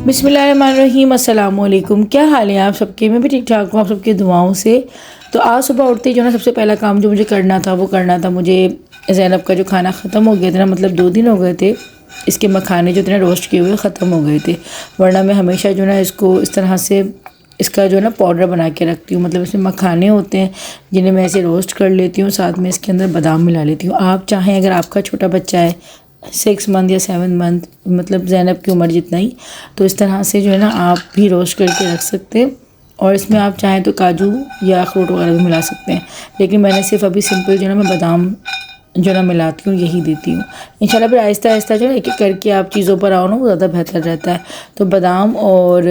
बिस्मिल्लाहिर्रहमानिर्रहीम, अस्सलाम वालेकुम। क्या हाल है आप सबके? मैं भी ठीक ठाक हूँ आप सबकी दुआओं से। तो आज सुबह उठते ही जो ना सबसे पहला काम जो मुझे करना था वो करना था मुझे ज़ैनब का जो खाना ख़त्म हो गया था ना, मतलब 2 दिन हो गए थे इसके मखाने जो थे ना रोस्ट किए हुए ख़त्म हो गए थे। वरना मैं हमेशा जो ना इसको इस तरह से इसका जो है ना पाउडर बना के रखती हूँ। मतलब इसमें मखाने होते हैं जिन्हें मैं ऐसे रोस्ट कर लेती हूँ, साथ में इसके अंदर बादाम मिला लेती हूँ। आप चाहें, अगर आपका छोटा बच्चा है 6 मंथ या 7 मंथ, मतलब ज़ैनब की उम्र जितना ही, तो इस तरह से जो है ना आप भी रोस्ट करके रख सकते हैं। और इसमें आप चाहें तो काजू या अखरोट वगैरह भी मिला सकते हैं, लेकिन मैंने सिर्फ अभी सिंपल जो है ना मैं बादाम जो ना मिलाती हूँ यही देती हूँ। इंशाल्लाह फिर आहिस्ता आहिस्ता जो है एक एक करके आप चीज़ों पर आओ ना, वो ज़्यादा बेहतर रहता है। तो बादाम और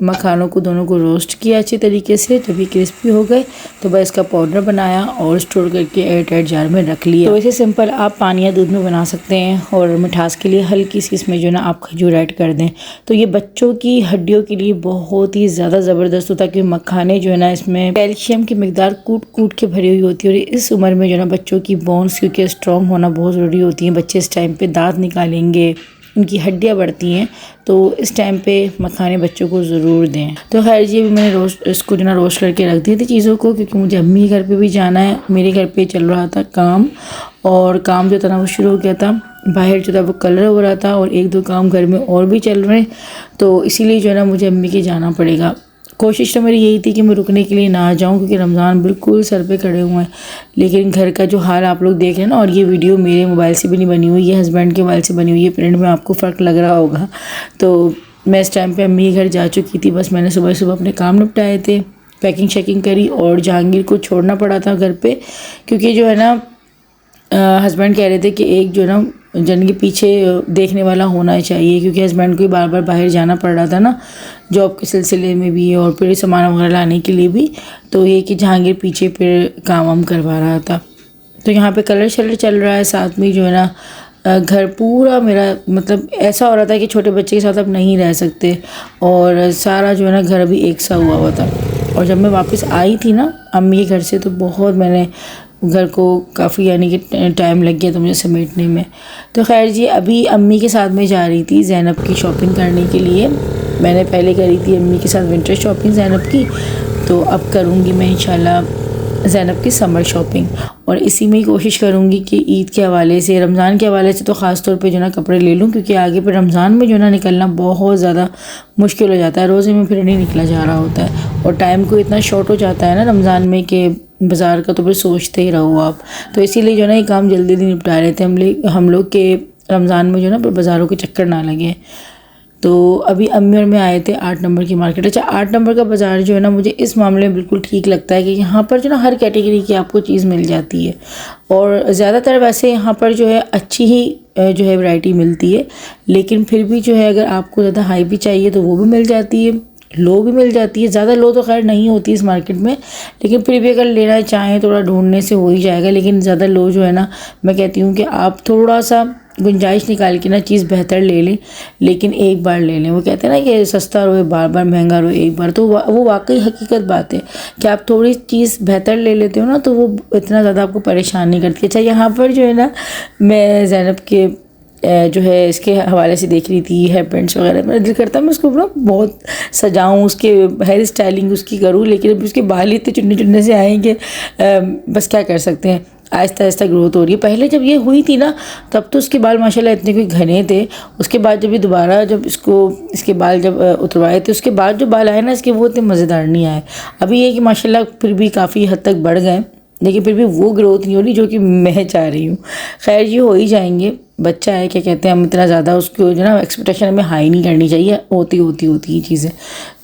मखानों को दोनों को रोस्ट किया अच्छी तरीके से, जब ये क्रिस्पी हो गए तो बस इसका पाउडर बनाया और स्टोर करके एयर टाइट जार में रख लिया। तो ऐसे सिंपल आप पानी या दूध में बना सकते हैं। और मिठास के लिए हल्की सी इसमें जो ना आप खजूर ऐड कर दें, तो ये बच्चों की हड्डियों के लिए बहुत ही ज़्यादा ज़बरदस्त होता है, क्योंकि मखाने जो है ना इसमें कैल्शियम की मिकदार कूट कूट के भरी हुई होती है। और इस उम्र में जो ना बच्चों की बोन्स क्योंकि स्ट्रॉन्ग होना बहुत ज़रूरी होती हैं। बच्चे इस टाइम पे दांत निकालेंगे, उनकी हड्डियाँ बढ़ती हैं, तो इस टाइम पे मखाने बच्चों को ज़रूर दें। तो खैर जी, भी मैंने इसको जो ना रोस्ट करके रख दी थी चीज़ों को, क्योंकि मुझे अम्मी के घर पे भी जाना है। मेरे घर पे चल रहा था काम, और काम जो था ना वो शुरू हो गया था, बाहर जो था वो कलर हो रहा था, और 1-2 काम घर में और भी चल रहे हैं। तो इसीलिए जो है ना मुझे अम्मी के जाना पड़ेगा। कोशिश तो मेरी यही थी कि मैं रुकने के लिए ना जाऊं, क्योंकि रमज़ान बिल्कुल सर पे खड़े हुए हैं। लेकिन घर का जो हाल आप लोग देख रहे हैं ना, और ये वीडियो मेरे मोबाइल से भी नहीं बनी हुई, ये हस्बैंड के मोबाइल से बनी हुई है। प्रिंट में आपको फ़र्क लग रहा होगा। तो मैं इस टाइम पे अम्मी के घर जा चुकी थी। बस मैंने सुबह सुबह अपने काम निपटाए थे, पैकिंग शैकिंग करी, और जहांगीर को छोड़ना पड़ा था घर पर, क्योंकि जो है ना हस्बैंड कह रहे थे कि एक जो ना जन के पीछे देखने वाला होना चाहिए, क्योंकि हस्बैंड को ही बार बार बाहर जाना पड़ रहा था ना, जॉब के सिलसिले में भी और फिर सामान वगैरह लाने के लिए भी। तो ये कि जहांगीर पीछे फिर काम वाम करवा रहा था। तो यहाँ पे कलर शलर चल रहा है, साथ में जो है ना घर पूरा मेरा मतलब ऐसा हो रहा था कि छोटे बच्चे के साथ अब नहीं रह सकते, और सारा जो है ना घर अभी एक सा हुआ था। और जब मैं वापस आई थी ना अम्मी के घर से, तो बहुत मैंने घर को काफ़ी यानी कि टाइम लग गया था मुझे समेटने में। तो खैर जी, अभी अम्मी के साथ में जा रही थी ज़ैनब की शॉपिंग करने के लिए। मैंने पहले करी थी अम्मी के साथ विंटर शॉपिंग ज़ैनब की, तो अब करूँगी मैं इंशाल्लाह ज़ैनब की समर शॉपिंग। और इसी में ही कोशिश करूँगी कि ईद के हवाले से, रमज़ान के हवाले से तो ख़ास तौर पे जो ना कपड़े ले लूँ, क्योंकि आगे पर रमज़ान में जो ना निकलना बहुत ज़्यादा मुश्किल हो जाता है। रोज़े में फिर नहीं निकला जा रहा होता है, और टाइम को इतना शॉर्ट हो जाता है ना रमज़ान में कि बाज़ार का तो फिर सोचते ही रहो आप। तो इसीलिए जो ना ये काम जल्दी जल्दी निपटा रहे थे हम लोग के रमज़ान में जो ना बाज़ारों के चक्कर ना लगे। तो अभी अम्मी और मैं आए थे 8 नंबर की मार्केट। अच्छा, 8 नंबर का बाज़ार जो है ना मुझे इस मामले में बिल्कुल ठीक लगता है कि यहाँ पर जो ना हर कैटेगरी की आपको चीज़ मिल जाती है, और ज़्यादातर वैसे यहाँ पर जो है अच्छी ही जो है वैरायटी मिलती है। लेकिन फिर भी जो है अगर आपको ज़्यादा हाई भी चाहिए तो वो भी मिल जाती है, लो भी मिल जाती है। ज़्यादा लो तो खैर नहीं होती इस मार्केट में, लेकिन फिर भी अगर लेना चाहें थोड़ा ढूंढने से हो ही जाएगा। लेकिन ज़्यादा लो जो है ना, मैं कहती हूँ कि आप थोड़ा सा गुंजाइश निकाल के ना चीज़ बेहतर ले लें, लेकिन एक बार ले लें। वो कहते हैं ना कि सस्ता रोए बार बार, महंगा रोए एक बार। तो वो वाकई हकीकत बात है कि आप थोड़ी चीज़ बेहतर ले लेते हो ना, तो वो इतना ज़्यादा आपको परेशान नहीं करती। अच्छा, यहाँ पर जो है ना मैं ज़ैनब के जो है इसके हवाले से देख रही थी हेयर बैंड्स वगैरह। मेरा दिल करता है मैं उसको ना बहुत सजाऊं, उसके हेयर स्टाइलिंग उसकी करूं, लेकिन अभी उसके बाल ही इतने चुनने चुनने से आएंगे, बस क्या कर सकते हैं। आहिस्ता आहिस्ता ग्रोथ हो रही है। पहले जब ये हुई थी ना, तब तो उसके बाल माशाल्लाह इतने कोई घने थे। उसके बाद जब ये दोबारा जब इसके बाल जब उतरवाए थे, उसके बाद जो बाल आए ना इसके, वो इतने मज़ेदार नहीं आए। अभी ये कि माशाल्लाह फिर भी काफ़ी हद तक बढ़ गए, लेकिन फिर भी वो ग्रोथ नहीं हो रही जो कि मैं चाह रही हूँ। खैर ये हो ही जाएंगे, बच्चा है, क्या कहते हैं, हम इतना ज़्यादा उसको जो ना एक्सपेक्टेशन हमें हाई नहीं करनी चाहिए, होती ही चीज़ें।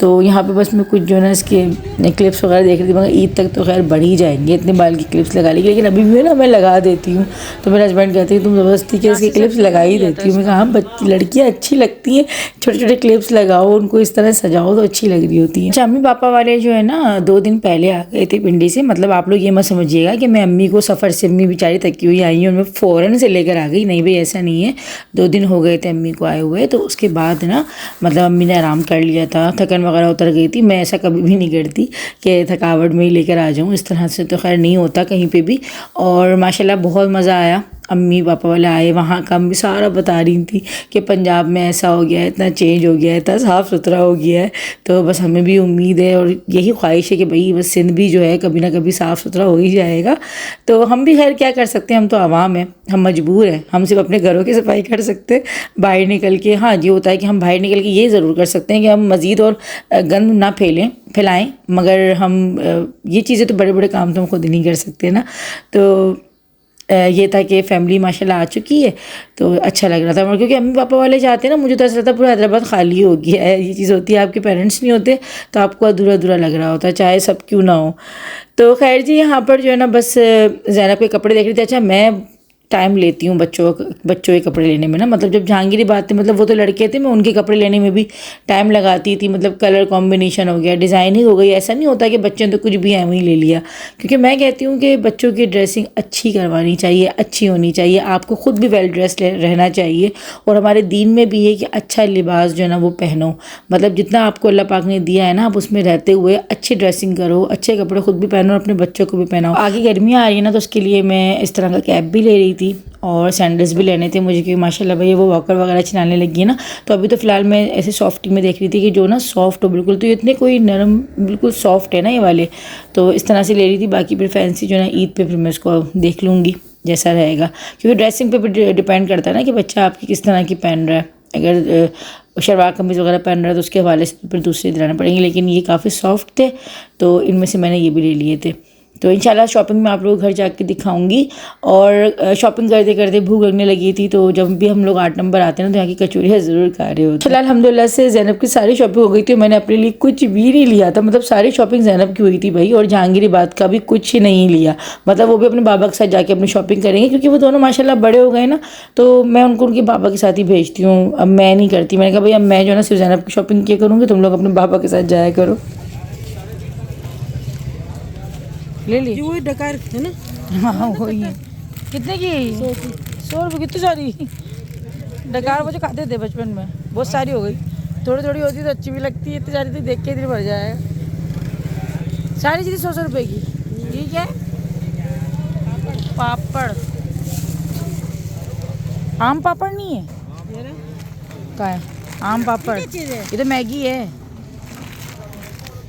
तो यहाँ पे बस मैं कुछ जो है ना इसके क्लिप्स वगैरह देख रही थी, मगर ईद तक तो खैर बढ़ ही जाएंगे, इतने बाल की क्लिप्स लगा ली। लेकिन अभी भी ना मैं लगा देती हूँ, तो मेरे हस्बैंड कहते हैं तुम ज़बरदस्ती के इसकी क्लिप्स लगा ही देती हूँ। मैं कहा हाँ, लड़कियाँ अच्छी लगती हैं, छोटे छोटे क्लिप्स लगाओ, उनको इस तरह सजाओ तो अच्छी लग रही होती है। अम्मी पापा वाले जो है ना 2 दिन पहले आ गए थे पिंडी से। मतलब आप लोग ये मत समझिएगा कि मैं अम्मी को सफ़र से, अम्मी बेचारी थकी हुई आई हूँ और मैं फ़ौरन से लेकर आ गई, नहीं भाई ऐसा नहीं है। 2 दिन हो गए थे अम्मी को आए हुए, तो उसके बाद ना मतलब अम्मी ने आराम कर लिया था, थकन वगैरह उतर गई थी। मैं ऐसा कभी भी नहीं करती कि थकावट में ही लेकर आ जाऊँ, इस तरह से तो खैर नहीं होता कहीं पे भी। और माशाल्लाह बहुत मज़ा आया अम्मी पापा वाले आए, वहाँ का अम्मी सारा बता रही थी कि पंजाब में ऐसा हो गया है, इतना चेंज हो गया है, इतना साफ़ सुथरा हो गया है। तो बस हमें भी उम्मीद है और यही ख्वाहिश है कि भाई बस सिंध भी जो है कभी ना कभी साफ़ सुथरा हो ही जाएगा। तो हम भी खैर क्या कर सकते हैं, हम तो आवाम हैं, हम मजबूर हैं, हम सिर्फ अपने घरों की सफाई कर सकते हैं। बाहर निकल के हाँ ये होता है कि हम बाहर निकल के ये ज़रूर कर सकते हैं कि हम मज़ीद और गंद ना फैलाएं, मगर हम ये चीज़ें तो बड़े बड़े काम तो हम खुद ही नहीं कर सकते ना। तो ये था कि फ़ैमिली माशाल्लाह आ चुकी है, तो अच्छा लग रहा था। क्योंकि अम्मी पापा वाले जाते हैं ना, मुझे तो ऐसा लगता है पूरा हैदराबाद खाली हो गया है। ये चीज़ होती है, आपके पेरेंट्स नहीं होते तो आपको अधूरा अधूरा लग रहा होता है, चाहे सब क्यों ना हो। तो खैर जी, यहाँ पर जो है ना बस ज़ैनब के कपड़े देख रही थी। अच्छा, मैं टाइम लेती हूँ बच्चों के कपड़े लेने में ना, मतलब जब जहांगीरी बात थी, मतलब वो तो लड़के थे, मैं उनके कपड़े लेने में भी टाइम लगाती थी। मतलब कलर कॉम्बिनेशन हो गया, डिज़ाइनिंग हो गई, ऐसा नहीं होता कि बच्चों ने तो कुछ भी ऐਵੇਂ ही ले लिया। क्योंकि मैं कहती हूँ कि बच्चों की ड्रेसिंग अच्छी करवानी चाहिए, अच्छी होनी चाहिए, आपको खुद भी वेल ड्रेस रहना चाहिए। और हमारे दीन में भी है कि अच्छा लिबास जो है ना वो पहनो, मतलब जितना आपको अल्लाह पाक ने दिया है ना, आप उसमें रहते हुए अच्छी ड्रेसिंग करो, अच्छे कपड़े खुद भी पहनो और अपने बच्चों को भी पहनाओ। आगे गर्मियाँ आ रही है ना, तो उसके लिए मैं इस तरह का कैप भी ले रही थी और सैंडल्स भी लेने थे मुझे, क्योंकि माशाल्लाह भैया वो वॉकर वगैरह चलाने लगी है ना। तो अभी तो फ़िलहाल मैं ऐसे सॉफ्टी में देख रही थी कि जो ना सॉफ्ट हो बिल्कुल, तो ये इतने कोई नरम बिल्कुल सॉफ्ट है ना ये वाले, तो इस तरह से ले रही थी। बाकी फिर फैंसी जो है ना ईद पे फिर मैं इसको देख लूँगी जैसा रहेगा, क्योंकि ड्रेसिंग पे भी डिपेंड करता है ना कि बच्चा आपकी किस तरह की पहन रहा है। अगर शलवार कमीज़ वगैरह पहन रहा है तो उसके हवाले से फिर दूसरे दिलाने पड़ेंगे, लेकिन ये काफ़ी सॉफ्ट थे तो इनमें से मैंने ये भी ले लिए थे। तो इंशाल्लाह शॉपिंग में आप लोग घर जाके दिखाऊंगी। और शॉपिंग करते करते भूख लगने लगी थी, तो जब भी हम लोग 8 नंबर आते हैं ना तो यहाँ की कचौरियाँ ज़रूर खा रहे होते। फिलहाल अल्हम्दुलिल्लाह से ज़ैनब की सारी शॉपिंग हो गई थी, मैंने अपने लिए कुछ भी नहीं लिया था। मतलब सारी शॉपिंग ज़ैनब की हुई थी भाई, और जहांगीरी बात का भी कुछ ही नहीं लिया। मतलब वो भी अपने बाबा के साथ जाके अपनी शॉपिंग करेंगे, क्योंकि वो दोनों माशाल्लाह बड़े हो गए ना, तो मैं उनको उनके बाबा के साथ ही भेजती हूँ। अब मैं नहीं करती, मैंने कहा भाई अब मैं जो है ना सिर्फ ज़ैनब की शॉपिंग किया करूँगी, तुम लोग अपने बाबा के साथ जाया करो। ले ली वही डकार है ना। हाँ वही है। कितने की? 100 रुपये? कितनी सारी डकार मुझे खाते थे बचपन में, बहुत सारी हो गई। थोड़ी थोड़ी होती तो अच्छी भी लगती है, इतनी सारी तो देख के इधर भर जाएगा। सारी चीज़ें 100 रुपये की। ठीक है। पापड़, आम पापड़ नहीं है क्या है? आम पापड़ ये तो मैगी है।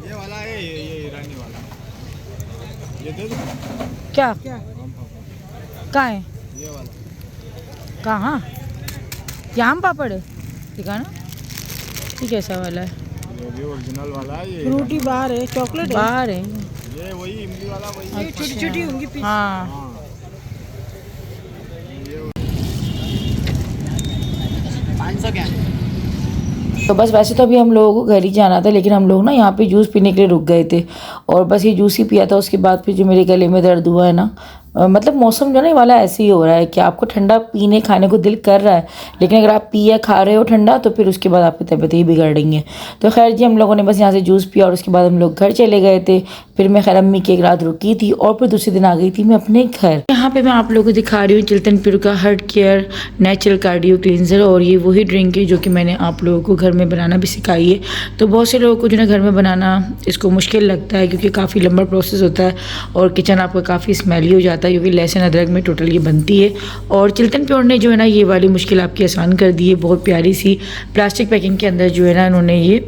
ये वाला है, ये ईरानी वाला, ये दे दो। क्या कहाँ है? ये वाला कहाँ? ये आम पापड़ है दिखा ना, ये कैसा वाला है? ये भी ओरिजिनल वाला है, ये फ्रूटी बाहर है, चॉकलेट है बाहर है। ये वही इमली वाला वही। छोटी छोटी होंगी पीस। हाँ हाँ, तो बस वैसे तो अभी हम लोगों को घर ही जाना था, लेकिन हम लोग ना यहाँ पे जूस पीने के लिए रुक गए थे, और बस ये जूस ही पिया था। उसके बाद फिर जो मेरे गले में दर्द हुआ है ना, मतलब मौसम जो ना ये वाला ऐसे ही हो रहा है कि आपको ठंडा पीने खाने को दिल कर रहा है, लेकिन अगर आप पिए खा रहे हो ठंडा तो फिर उसके बाद आपकी तबीयत ही बिगड़ रही है। तो खैर जी, हम लोगों ने बस यहाँ से जूस पिया और उसके बाद हम लोग घर चले गए थे। फिर मैं खैर अम्मी की एक रात रुकी थी और फिर दूसरे दिन आ गई थी मैं अपने घर। यहाँ पे मैं आप लोगों को दिखा रही हूँ चिल्तन प्योर का heart care natural cardio cleanser, और ये वही ड्रिंक है जो कि मैंने आप लोगों को घर में बनाना भी सिखाई है। तो बहुत से लोगों को जो ना घर में बनाना इसको मुश्किल लगता है, क्योंकि काफ़ी लंबा प्रोसेस होता है और किचन आपका काफ़ी स्मेली हो जाता है, क्योंकि लहसुन अदरक में टोटल ये बनती है। और चिल्तन प्योर ने जो है ना ये वाली मुश्किल आपकी आसान कर दी है। बहुत प्यारी सी प्लास्टिक पैकिंग के अंदर जो है ना इन्होंने ये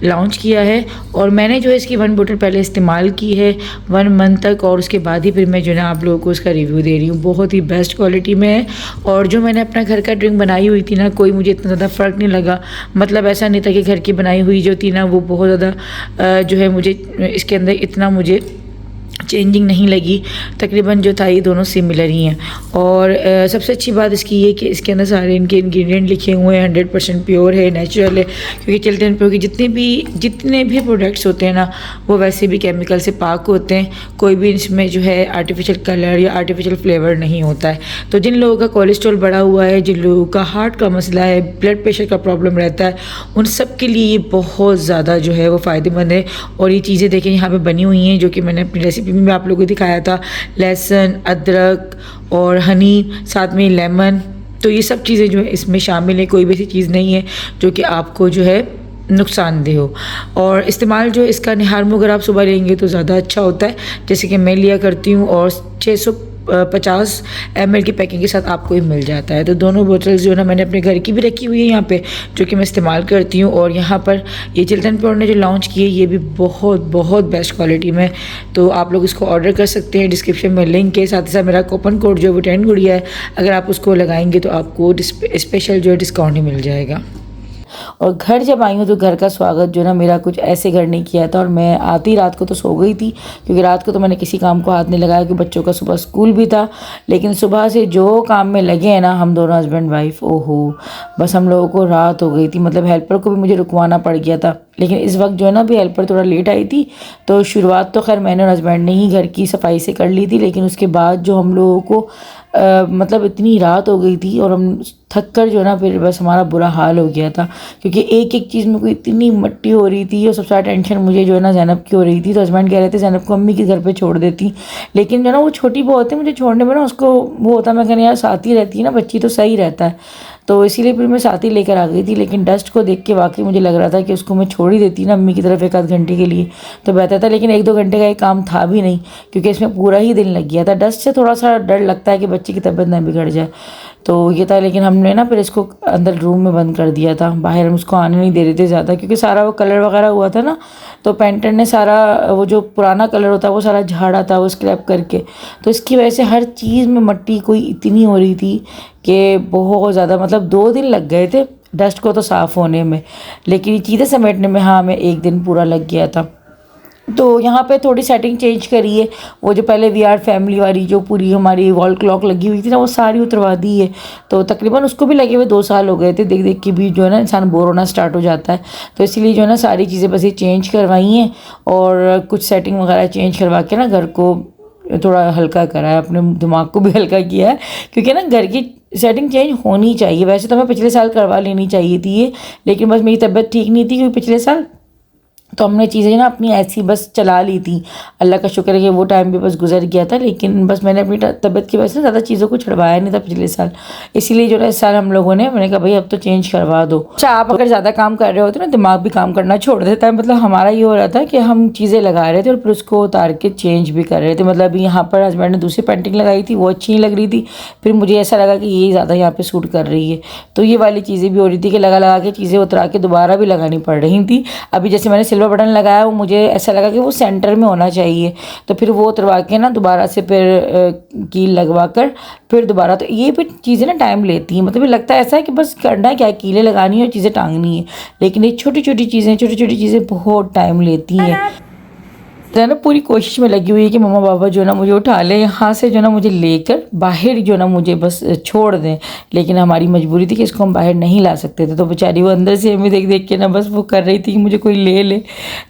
लॉन्च किया है, और मैंने जो है इसकी 1 बोतल पहले इस्तेमाल की है 1 मंथ तक, और उसके बाद ही फिर मैं जो है ना आप लोगों को उसका रिव्यू दे रही हूँ। बहुत ही बेस्ट क्वालिटी में है, और जो मैंने अपना घर का ड्रिंक बनाई हुई थी ना, कोई मुझे इतना ज़्यादा फ़र्क नहीं लगा। मतलब ऐसा नहीं था कि घर की बनाई हुई जो थी ना वो बहुत ज़्यादा जो है मुझे इसके अंदर इतना मुझे चेंजिंग नहीं लगी। तकरीबन जो था ये दोनों सिमिलर ही हैं। और सबसे अच्छी बात इसकी ये कि इसके अंदर सारे इनके इंग्रेडिएंट लिखे हुए हैं, 100% प्योर है, नेचुरल है। क्योंकि चिल्तन प्योर के जितने भी प्रोडक्ट्स होते हैं ना वो वैसे भी केमिकल से पाक होते हैं, कोई भी इसमें जो है आर्टिफिशियल कलर या आर्टिफिशियल फ्लेवर नहीं होता है। तो जिन लोगों का कोलेस्ट्रॉल बढ़ा हुआ है, जिन लोगों का हार्ट का मसला है, ब्लड प्रेशर का प्रॉब्लम रहता है, उन सब के लिए ये बहुत ज़्यादा जो है वो फ़ायदेमंद है। और ये चीज़ें देखें यहाँ पर बनी हुई हैं, जो कि मैंने अपनी रेसिपी में आप लोगों को दिखाया था। लहसुन, अदरक और हनी, साथ में लेमन, तो ये सब चीज़ें जो है इसमें शामिल है। कोई भी ऐसी चीज़ नहीं है जो कि आपको जो है नुकसानदेह हो। और इस्तेमाल जो इसका निहार में अगर आप सुबह लेंगे तो ज़्यादा अच्छा होता है, जैसे कि मैं लिया करती हूँ। और 50 ml की पैकिंग के साथ आपको ही मिल जाता है। तो दोनों बोतल्स जो है ना मैंने अपने घर की भी रखी हुई है यहाँ पे, जो कि मैं इस्तेमाल करती हूँ। और यहाँ पर ये चिल्ड्रन प्योर ने जो लॉन्च की है ये भी बहुत बहुत बेस्ट क्वालिटी में, तो आप लोग इसको ऑर्डर कर सकते हैं। डिस्क्रिप्शन में लिंक है, साथ ही साथ मेरा कूपन कोड जो है वो 10 गुड़िया है, अगर आप उसको लगाएंगे तो आपको स्पेशल जो है डिस्काउंट ही मिल जाएगा। और घर जब आई हूँ तो घर का स्वागत जो ना मेरा कुछ ऐसे घर ने किया था। और मैं आती रात को तो सो गई थी, क्योंकि रात को तो मैंने किसी काम को हाथ नहीं लगाया, कि बच्चों का सुबह स्कूल भी था। लेकिन सुबह से जो काम में लगे हैं ना हम दोनों हस्बैंड वाइफ, ओहो बस हम लोगों को रात हो गई थी। मतलब हेल्पर को भी मुझे रुकवाना पड़ गया था। लेकिन इस वक्त जो है ना भी हेल्पर थोड़ा लेट आई थी, तो शुरुआत तो खैर मैंने और हस्बैंड ने ही घर की सफाई से कर ली थी। लेकिन उसके बाद जो हम लोगों को मतलब इतनी रात हो गई थी और हम थक कर जो है ना फिर बस हमारा बुरा हाल हो गया था, क्योंकि एक एक चीज़ में कोई इतनी मट्टी हो रही थी। और सबसे ज़्यादा टेंशन मुझे जो है ना ज़ैनब की हो रही थी। तो हस्बैंड कह रहे थे ज़ैनब को अम्मी के घर पे छोड़ देती, लेकिन जो है ना वो छोटी बहुत है, मुझे छोड़ने में ना उसको वो होता, मैं कहने यार साथ ही रहती है ना बच्ची तो सही रहता है। तो इसीलिए फिर मैं साथ ही लेकर आ गई थी। लेकिन डस्ट को देख के वाकई मुझे लग रहा था कि उसको मैं छोड़ ही देती ना अम्मी की तरफ 1 आध घंटे के लिए तो बेहतर था। लेकिन 1-2 घंटे का ये काम था भी नहीं, क्योंकि इसमें पूरा ही दिन लग गया था। डस्ट से थोड़ा सा डर लगता है कि बच्चे की तबीयत ना बिगड़ जाए, तो ये था। लेकिन हमने ना फिर इसको अंदर रूम में बंद कर दिया था, बाहर हम उसको आने नहीं दे रहे थे ज़्यादा, क्योंकि सारा वो कलर वगैरह हुआ था ना, तो पेंटर ने सारा वो जो पुराना कलर होता है वो सारा झाड़ा था वो स्क्रैप करके। तो इसकी वजह से हर चीज़ में मट्टी कोई इतनी हो रही थी कि बहुत ज़्यादा, मतलब 2 दिन लग गए थे डस्ट को तो साफ़ होने में, लेकिन ये चीज़ें समेटने में हाँ हमें 1 दिन पूरा लग गया था। तो यहाँ पे थोड़ी सेटिंग चेंज करी है। वो जो पहले वी आर फैमिली वाली जो पूरी हमारी वॉल क्लॉक लगी हुई थी ना वो सारी उतरवा दी है। तो तकरीबन उसको भी लगे हुए 2 साल हो गए थे, देख देख के भी जो है ना इंसान बोर होना स्टार्ट हो जाता है। तो इसीलिए जो है ना सारी चीज़ें बस ये चेंज करवाई हैं और कुछ सेटिंग वगैरह चेंज करवा के ना घर को थोड़ा हल्का करा है, अपने दिमाग को भी हल्का किया है, क्योंकि ना घर की सेटिंग चेंज होनी चाहिए। वैसे तो हमें पिछले साल करवा लेनी चाहिए थी ये, लेकिन बस मेरी तबीयत ठीक नहीं थी, क्योंकि पिछले साल तो हमने चीज़ें ना अपनी ऐसी बस चला ली थी। अल्लाह का शुक्र है कि वो टाइम भी बस गुजर गया था, लेकिन बस मैंने अपनी तबीयत की वजह से ज़्यादा चीज़ों को छुड़वाया नहीं था पिछले साल। इसीलिए जो है इस साल हम लोगों ने, मैंने कहा भाई अब तो चेंज करवा दो। अच्छा, आप अगर ज़्यादा काम कर रहे होते ना दिमाग भी काम करना छोड़ देता है। मतलब हमारा ये हो रहा था कि हम चीज़ें लगा रहे थे और फिर उसको उतार के चेंज भी कर रहे थे। मतलब यहाँ पर हस्बैंड ने दूसरी पेंटिंग लगाई थी, वो अच्छी नहीं लग रही थी, फिर मुझे ऐसा लगा कि ये ज़्यादा यहाँ पर सूट कर रही है। तो ये वाली चीज़ें भी हो रही थी कि लगा लगा के चीज़ें उतरा के दोबारा भी लगानी पड़ रही थी। अभी जैसे मैंने सिल्वर बटन लगाया, मुझे ऐसा लगा कि वो सेंटर में होना चाहिए, तो फिर वो उतरवा के ना दोबारा से फिर कील लगवा कर फिर दोबारा, तो ये फिर चीज़ें ना टाइम लेती हैं। मतलब लगता है ऐसा है कि बस करना है क्या, कीलें लगानी है और चीज़ें टांगनी है, लेकिन ये छोटी छोटी चीज़ें बहुत टाइम लेती हैं। तो ना पूरी कोशिश में लगी हुई है कि मम्मा पापा जो ना मुझे उठा ले यहाँ से, जो ना मुझे लेकर बाहर जो ना मुझे बस छोड़ दें। लेकिन हमारी मजबूरी थी कि इसको हम बाहर नहीं ला सकते थे, तो बेचारी वो अंदर से हमें देख देख के ना बस वो कर रही थी कि मुझे कोई ले ले।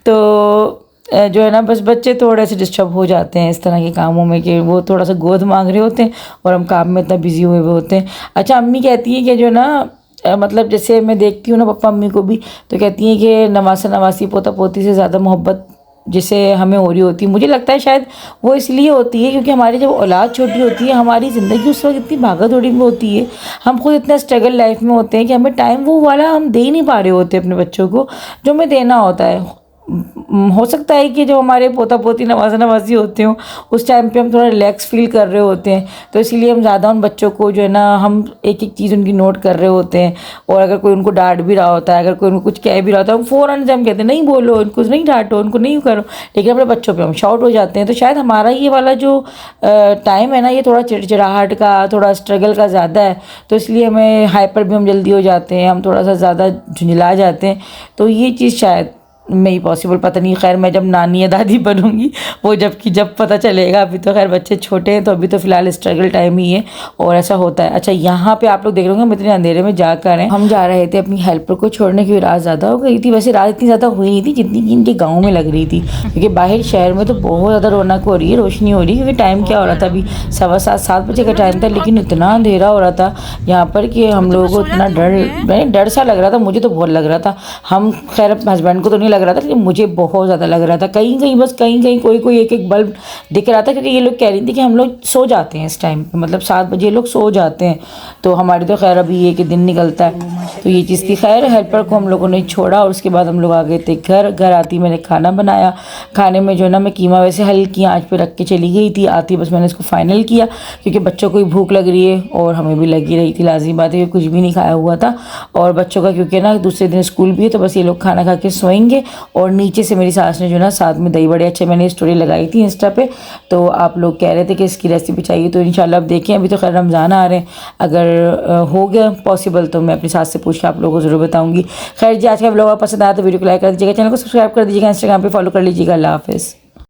तो जो है ना बस बच्चे थोड़े से डिस्टर्ब हो जाते हैं इस तरह के कामों में, कि वो थोड़ा सा गोद मांग रहे होते हैं और हम काम में इतना बिजी हुए होते हैं। अच्छा, अम्मी कहती है कि जो ना मतलब जैसे मैं देखती हूँ ना पापा अम्मी को भी, तो कहती हैं कि नवासा नवासी पोता पोती से ज़्यादा मोहब्बत जैसे हमें हो रही होती है। मुझे लगता है शायद वो इसलिए होती है क्योंकि हमारी जब औलाद छोटी होती है, हमारी ज़िंदगी उस वक्त इतनी भागा दौड़ी में होती है, हम खुद इतना स्ट्रगल लाइफ में होते हैं कि हमें टाइम वो वाला हम दे ही नहीं पा रहे होते अपने बच्चों को जो हमें देना होता है। हो सकता है कि जो हमारे पोता पोती नवासा नवासी होते हो उस टाइम पे हम थोड़ा रिलैक्स फील कर रहे होते हैं, तो इसीलिए हम ज़्यादा उन बच्चों को जो है ना हम एक एक चीज़ उनकी नोट कर रहे होते हैं। और अगर कोई उनको डांट भी रहा होता है, अगर कोई उनको कुछ कह भी रहा होता है, हम फ़ौरन से हम कहते हैं नहीं बोलो, उनको नहीं डांटो, उनको नहीं करो, लेकिन अपने बच्चों पर हम शाउट हो जाते हैं। तो शायद हमारा ये वाला जो टाइम है ना ये थोड़ा चिड़चिड़ाहट का, थोड़ा स्ट्रगल का ज़्यादा है, तो इसलिए हमें हाइपर भी हम जल्दी हो जाते हैं, हम थोड़ा सा ज़्यादा झुंझला जाते हैं। तो ये चीज़ शायद नहीं पॉसिबल, पता नहीं। खैर मैं जब नानी या दादी बनूंगी वो जब पता चलेगा। अभी तो खैर बच्चे छोटे हैं, तो अभी तो फ़िलहाल स्ट्रगल टाइम ही है और ऐसा होता है। अच्छा, यहाँ पे आप लोग देख रहे होंगे हम इतने अंधेरे में जा कर हैं। हम जा रहे थे अपनी हेल्पर को छोड़ने की, रात ज़्यादा हो गई थी। वैसे रात इतनी ज़्यादा हुई नहीं थी जितनी कि इनके गाँव में लग रही थी, क्योंकि बाहर शहर में तो बहुत ज़्यादा रौनक हो रही है, रोशनी हो रही है। क्योंकि टाइम क्या हो रहा था, अभी 7:15 बजे का टाइम था, लेकिन इतना अंधेरा हो रहा था यहाँ पर कि हम लोगों को इतना डर सा लग रहा था। मुझे तो बहुत लग रहा था। हम खैर हस्बैंड को तो नहीं लग रहा था, लेकिन मुझे बहुत ज़्यादा लग रहा था। कहीं कहीं बस कहीं कहीं कोई कोई एक एक बल्ब दिख रहा था, क्योंकि ये लोग कह रही थी कि हम लोग सो जाते हैं इस टाइम पे, मतलब 7 बजे लोग सो जाते हैं। तो हमारे तो खैर अभी ये कि दिन निकलता है, तो ये चीज़ की खैर हेल्पर को हम लोगों ने छोड़ा और उसके बाद हम लोग आ गए थे घर आती मैंने खाना बनाया। खाने में जो है ना, मैं कीमा वैसे हल्की आँच पे रख के चली गई थी, आती बस मैंने इसको फाइनल किया, क्योंकि बच्चों को भी भूख लग रही है और हमें भी लगी रही थी, लाज़मी बात है, कुछ भी नहीं खाया हुआ था। और बच्चों का क्योंकि ना दूसरे दिन स्कूल भी है, तो बस ये लोग खाना खा के सोएंगे। और नीचे से मेरी सास ने जो ना साथ में दही बड़े अच्छे, मैंने स्टोरी लगाई थी इंस्टा पे, तो आप लोग कह रहे थे कि इसकी रेसिपी चाहिए, तो इंशाल्लाह अब देखें। अभी तो खैर रमज़ान आ रहे हैं, अगर हो गया पॉसिबल तो मैं अपनी सास से पूछ के आप लोगों को ज़रूर बताऊँगी। खैर जी, आज का व्लॉग पसंद आया तो वीडियो को लाइक कर दीजिएगा, चैनल को सब्सक्राइब कर दीजिएगा, इंस्टाग्राम पर फॉलो कर लीजिएगा। अल्लाह हाफ़िज़।